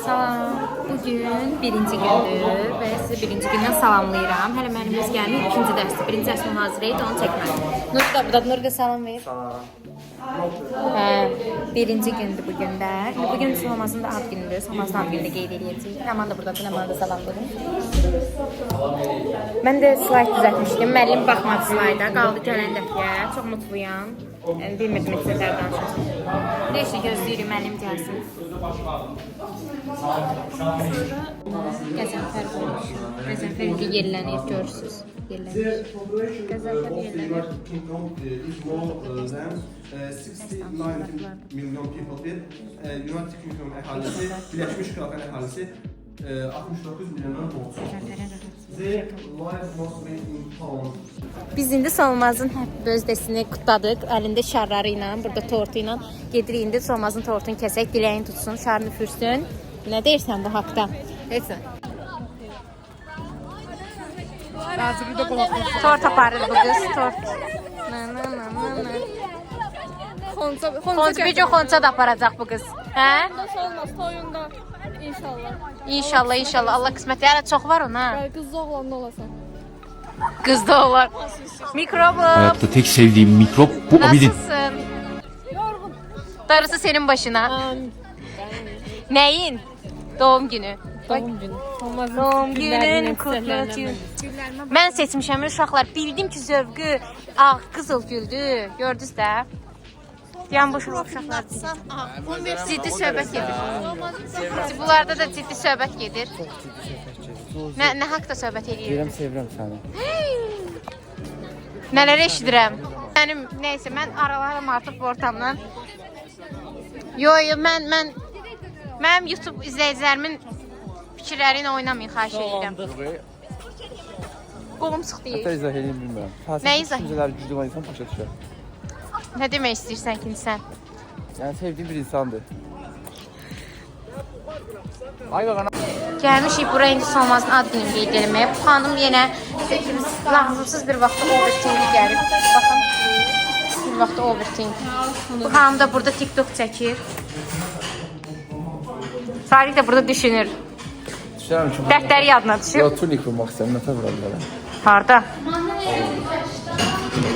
Salam. Bugün birinci gündür və sizi birinci gündən salamlayıram. Hələ mənim öz gəlmir ikinci dərsdir. Birinci dərsimi hazır idi, onu çəkmədim. Nur da burada, Nur da salam ver. Salam. Birinci gündür bugün də. Bugün Solmazın da ad günüdür. Solmazın ad gününü qeyd edəcəyik. Aman da buradadır, aman da salamlayın. Mən də slayd düzəltmişdim. Müəllim baxmadı slayda, qaldı gələn dəfəyə. Çox mutluyam. Bilmirdim heç nələr danışacağım. Neyse gözləyirik müəllim gəlsin. Qəzənfər qoymuş. Qəzənfər indi yerlənir, görürsünüz. Yerlənir. Qəzənfər yerlənir. 69 milyon people bir United Kingdom əhalisi, Birləşmiş Krallıq əhalisi 69 milyondan olsun. Biz indi Solmazın bözdəsini qutladıq. Əlində şarları ilə, burada tortu ilə gedirik indi Solmazın tortunu kəsək, diləyin tutsun, şarını üfürsün. Nə deyirsən bu haqda? Deyirsən. Tort aparır bu qız, tort. Xonça da aparacaq bu qız. Hə? Nasıl olmaz toyunda inşallah. İnşallah, inşallah. Allah qismətləri çox var ona. Qızda oğlanda olasan. Qızda olar. Mikrobum. Hayatta tek sevdiğim mikrop bu Abidin. Nasılsın? Darısı senin başına. Neyin? Doğum günü. Doğum günü. Doğum günün kutlu olsun. Mən seçmişəm uşaqlar. Bildim ki zövqü ağ qızıl güldü. Gördünüz də? Yan boş uşaqlar. Ciddi söhbət gedir. Bunlarda da ciddi söhbət gedir. Nə haqda söhbət edirəm? Sevirəm səni. Nələr eşidirəm? Neyse, mən aralarım artıq bu ortamdan. Mənim YouTube izləyicilərimin fikirlərini oynamayın, xahiş edirəm. Qolum sıxdı. Hətta izah edeyim bilmirəm. Nə izah? Düşüncələr güclü olan insan başa düşər. Nə demək istəyirsən ki, sən? Yəni sevdiyim bir insandır. Gəlmişik buraya indi Solmazın ad gününü qeyd eləməyə. Bu xanım yenə lazımsız bir vaxtda overthinking gəlib. Baxın, bir vaxtda overthinking. Bu xanım da burada TikTok çəkir. Salih də burada düşünür. Düşərəm ki, Dərdləri yadına düşür. ya tunik vurmaq istəyəm, nətə vurarlar. Harda?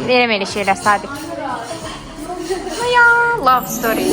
Verəm elə şeylər Sadiq. Ya, love story.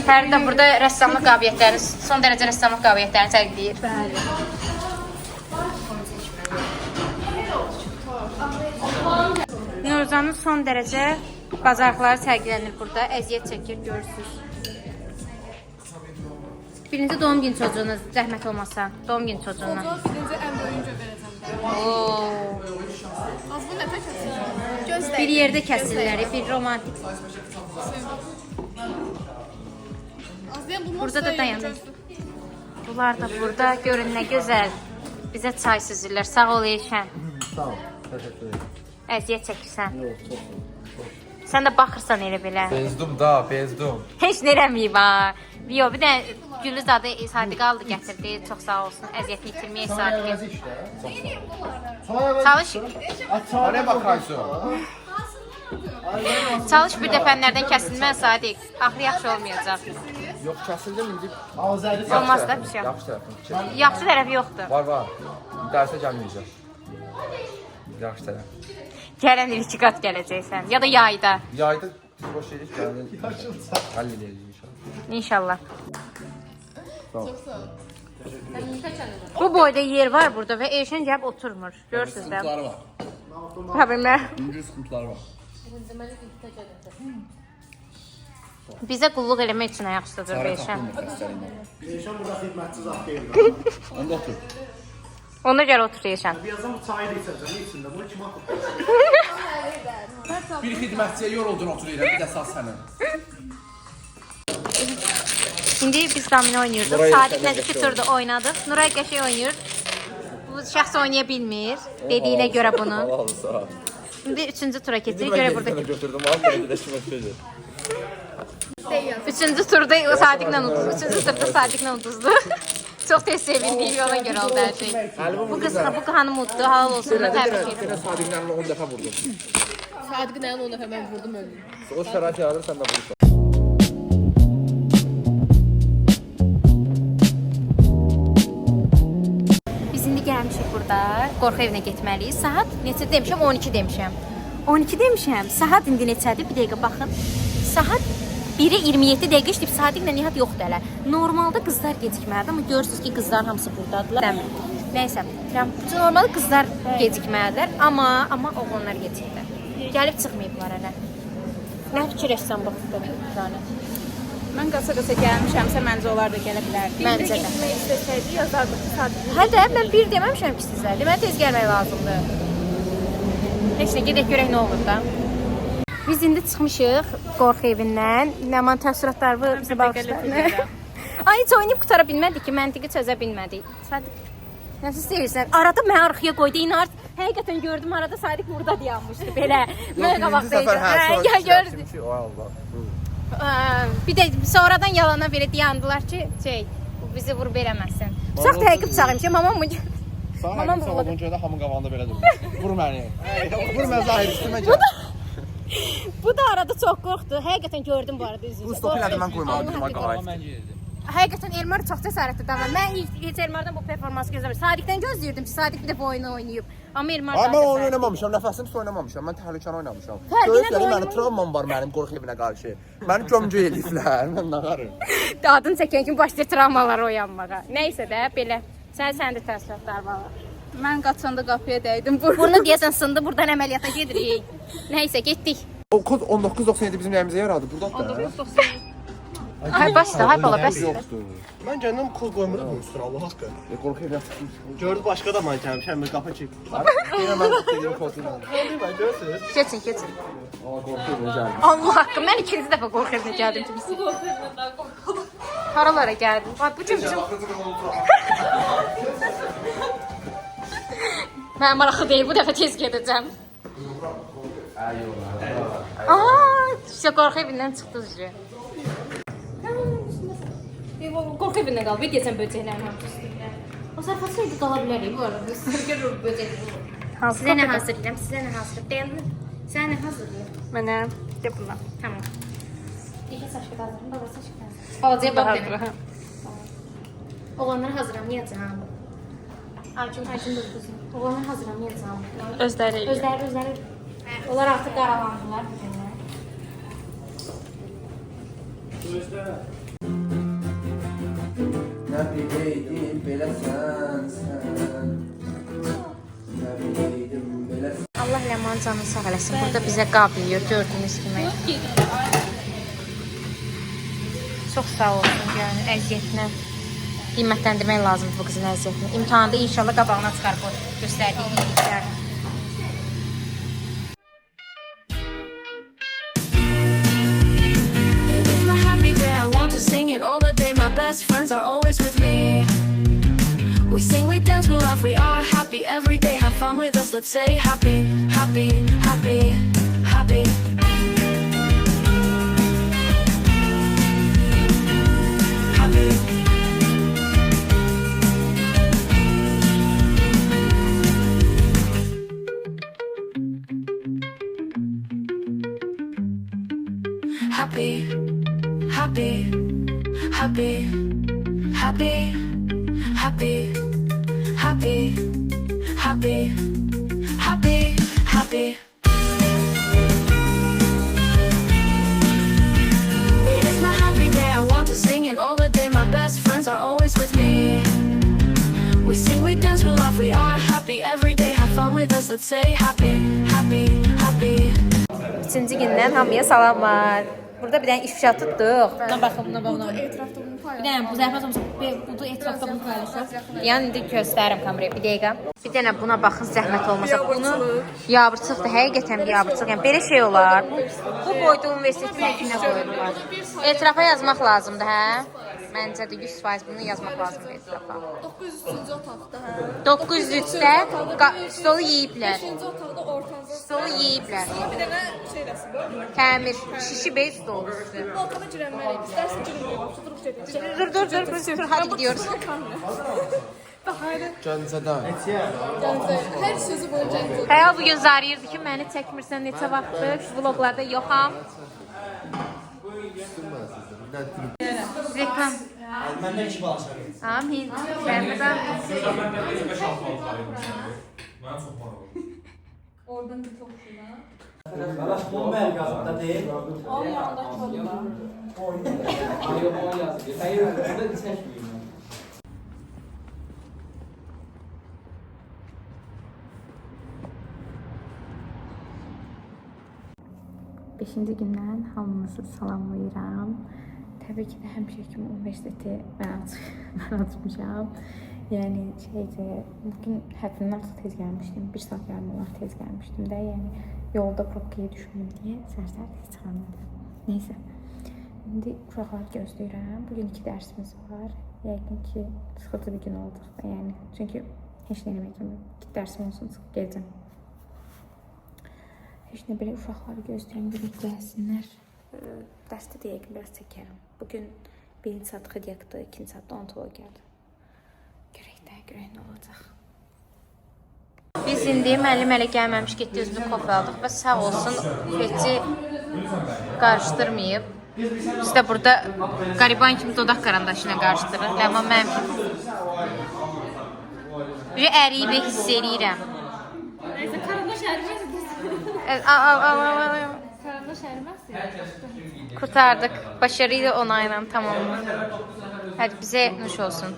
Fərid də burada rəssamlıq qabiliyyətlərini, son dərəcə rəssamlıq qabiliyyətlərini sərgiləyir. Bəli. Nurcanın son dərəcə bacarıqları sərgilənir burada. Əziyyət çəkir, görürsünüz. Birinci doğum günü çocuğuna zəhmət olmasa, doğum günü çocuğuna. Birinci ən böyüncə verəcəm. Az bu nə tək Bir yerdə kəsirlər, bir romantik. Burada da dayanır. Bunlar da burada. Görün nə gözəl. Bizə çay süzürlər. Sağ ol Eyşən. Sağ ol, təşəkkür ederim. Əziyyət çəkirsən. Sən də baxırsan elə belə. Bezdum da, bezdum. Heç nərəmiyib ha. Yo, bir də Gülüz adı Sadiq aldı gətirdi. Çox sağ olsun. Əziyyətini itirməyək Sadiq. Çalış. Oraya bakarsın. Çalış bir dəfənlərdən kəsilmən Sadiq. Axı yaxşı olmayacaq. Yox, kəsildim indi. Olmaz da bir şey. Yaxşı tərəfim. Yaxşı tərəf yoxdur. Var. Dərsə gəlməyəcəm. Yaxşı tərəf. Gələn il 2 qat gələcəksən. Ya da yayda. Yayda boş yedik gəlin. Həll edəcəyik inşallah. İnşallah. Bu boyda yer var burada və Eyşən gəlib oturmur. Görürsünüz də. Sıkıntıları var. Problemlər. İncil sıkıntıları var. Bizə qulluq eləmək üçün ayaqüstədir Eyşən. Eyşan burada xidmətçi zat deyil. Onda otur. Ona görə otur Eyşən. Birazdan bu çayı da içəcəm, içində bunu kim atıb? Bir xidmətçiyə yoruldun oturuyla, bir də sağ sənin. İndi biz domino oynayırdıq. Sadiqlə 2 turda oynadıq. Nuray qəşəng oynayır. Bu şəxs oynaya bilmir. Dediyinə görə bunu. Allah sağ ol. İndi 3-cü tura keçirik. Görə burada. Götürdüm, aferin də kimə sözdür. 3-cü turda Sadiqlə uduzdu. 3-cü turda Sadiqlə uduzdu. Çox tez sevindik, ona görə oldu hər şey. Bu xanım uddu, halal olsun, təbrik edirəm. Yenə Sadiqlə 10 dəfə vurdum. Sadiqin ayağını 10 dəfə mən vurdum öldüm. O şərait yaradır, sən də vurursan. Arkadaşlar, qorxu evinə getməliyik. Saat neçə demişəm? 12 demişəm. 12 demişəm. Saat indi neçədir? Bir dəqiqə baxın. Saat 1-ə 27 dəqiqə işləyib. Sadiqlə Nihat yoxdur hələ. Normalda qızlar gecikməlidir, amma görürsünüz ki, qızların hamısı burdadılar. Nəysə, normalda qızlar gecikməlidir, amma oğlanlar gecikdir. Gəlib çıxmayıblar hələ. Nə fikirləşsən bu haqda? Mən qasa-qasa gəlmişəmsə, məncə onlar da gələ bilərdi. Məncə də. Gitmək istəsəydi, yazardı ki, saat Hə də, mən bir deməmişəm ki sizə. Deməli, tez gəlmək lazımdır. Heç nə, gedək görək nə olur da. Biz indi çıxmışıq qorxu evindən. Nəman təəssüratlarını bizə bağışlayın. Ay, heç oynayıb qutara bilmədik ki, məntiqi çözə bilmədik. Sadiq, nəsə istəyirsən? Arada mən arxaya qoydu, inar. Həqiqətən gördüm, arada Sadiq burada dayanmışdı, belə. Mən qabaqdaydım. Gördüm. Bir də sonradan yalana belə dayandılar ki, bu bizi vurub eləməsin. Bıçaq təqib çağırmışam, mamam mı? Mamam vurdu. Onun görə də hamın qabağında belə durmuş. Vur məni. Vur mən zahir üstümə gəl. Bu da arada çox qorxdu. Həqiqətən gördüm bu arada üzünü. Bu stop elədim mən qoymadım. Həqiqətən Elmar çox cəsarətli davranır. Mən heç Elmardan bu performansı gözləmirəm. Sadiqdən gözləyirdim ki, Sadiq bir də bu oyunu oynayıb. Amma Elmar Amma mən oyun oynamamışam, nəfəsim oynamamışam. Mən təhlükəni oynamışam. Böyüklərim mənim travmam var mənim qorxu evinə qarşı. Məni gömgü eləyiblər. Mən nağarım. Adını çəkən kimi başlayır travmalar oyanmağa. Nəysə də belə. Səndə təəssüratlar var. Mən qaçanda qapıya dəydim. Burnu deyəsən sındı, buradan əməliyyata gedirik. Nəysə, getdik. O kod 1997 bizim nəyimizə yaradı. Burdadır da. 1997. Hay başla, hay bala, bəs. Mən gəndən kod qoymuram üstünə, Allah haqqı. Qorxu evinə çıxmışam. Gördü başqa da mən gəlmişəm, bir qapı çək. Yenə mən istədiyim kodu ilə. Mən görürsünüz. Keçin. Qorxu evinə gəldim. Allah haqqı, mən ikinci dəfə qorxu evinə gəldim kimisi. Haralara gəldim? Bu gün bizim... Mən maraqlı deyil, bu dəfə tez gedəcəm. İşte qorxu evindən çıxdınız ki. Qorxu evində qalıb, deyəsən böcəklərin hamısı. O sarfasıydı qala bilərik bu arada. Görürük böcəkləri. Sizə nə hazırlayıram? Sənə nə hazırlayıram? Mənə de bundan. Tamam. İki saçqa da hazırlayım, baba saçqa da hazırlayım. Balacaya bax demək. Oğlanları hazırlamayacağım. Ayçın durdusun. Oğlanları hazırlamayacağım. Özləri. Onlar artıq qaralandılar bu günlər. Nə biləydim belə sən. Nə biləydim belə sən. Allah ləman canını sağ eləsin. Burada bizə qab yiyor, gördüyünüz kimi. Çox sağ olsun, yəni əziyyətinə. Qiymətləndirmək lazımdır bu qızın əziyyətini. İmtahanda inşallah qabağına çıxar bu göstərdiyi iyiliklər. Sing it all the day, my best friends are always with me. We sing, we dance, we laugh, we are happy every day. Have fun with us, let's say happy, happy, happy, happy. Happy. Happy, happy. Happy, happy, happy, happy, happy, happy, happy. It is my happy day, I want to sing it all the day. My best friends are always with me. We sing, we dance, we laugh, we are happy every day. Have fun with us, let's say happy, happy, happy. Üçüncü gündən hamıya salamlar. Burada bir dənə ifşa tutduq. Buna baxın, buna. Etrafda bunu paylaş. Bir dənə bu zəhmət olmasa bu etrafda bunu paylaşaq. Yəni indi göstərim kameraya bir dəqiqə. Bir dənə buna baxın zəhmət olmasa. Bunu yabırçıqdır, həqiqətən bir yabırçıq. Yəni belə şey olar. Bu boyda universitetin səkinə qoyurlar. Etrafa yazmaq lazımdır, hə? Məncə də 100% bunu yazmaq lazımdır etrafa. 903-cü otaqda, hə? 903-də stolu yeyiblər. 5-ci otaqda ortancıl. Stolu yeyiblər. Bir dənə şey rəsmi. Təmir, şişi bey stolu üstü. Bu otağa girənməliyik. İstərsin girməyə bax, durup gedir. Dur, hadi gidiyoruz. Gəncədən. Hər sözü boyunca incə. Xəyal bugün zarıyırdı ki, məni çəkmirsən neçə vaxtdır, vloglarda yoxam. Reklam. Məndən 2 bal sənə. Amin. Ben de ben. Qardaş, bu mənim yazımda deyil. O yanında çorba. Ayı o yazıyor. Hayır, burada çəkməyim. 5-ci gündən hamınızı salamlayıram. Təbii ki də həmişə kimi universiteti mən açmışam. Yəni bugün həddindən artıq tez gəlmişdim. 1 saat yarım olar tez gəlmişdim də. Yəni yolda probkaya düşməyim deyə sər-sər tez çıxarmadım. Neysə. İndi uşaqları gözləyirəm. Bugün 2 dərsimiz var. Yəqin ki sıxıcı bir gün olacaq da. Yəni çünki heç nə eləmək kimi 2 dərsim olsun çıxıb gedəcəm. Heç nə belə uşaqları gözləyən bir gəlsinlər. Dərsdə də yəqin biraz çəkərəm. Bugün 1-ci saat xədiyyaqdır, 2-ci saatda ontologiyadır. Görək nə olacaq. Biz indi müəllim hələ gəlməmiş getdi, özümüz kofe aldıq və sağ olsun Feci qarışdırmayıb. Biz də burada qariban kimi dodaq karandaşı ilə qarışdırırıq. Amma mən bir əriyib hiss eləyirəm. Neyse karandaş erimez. Karandaş erimez ya. Kurtardık. Başarıyla onayla tamamladık. Hadi bize nuş olsun.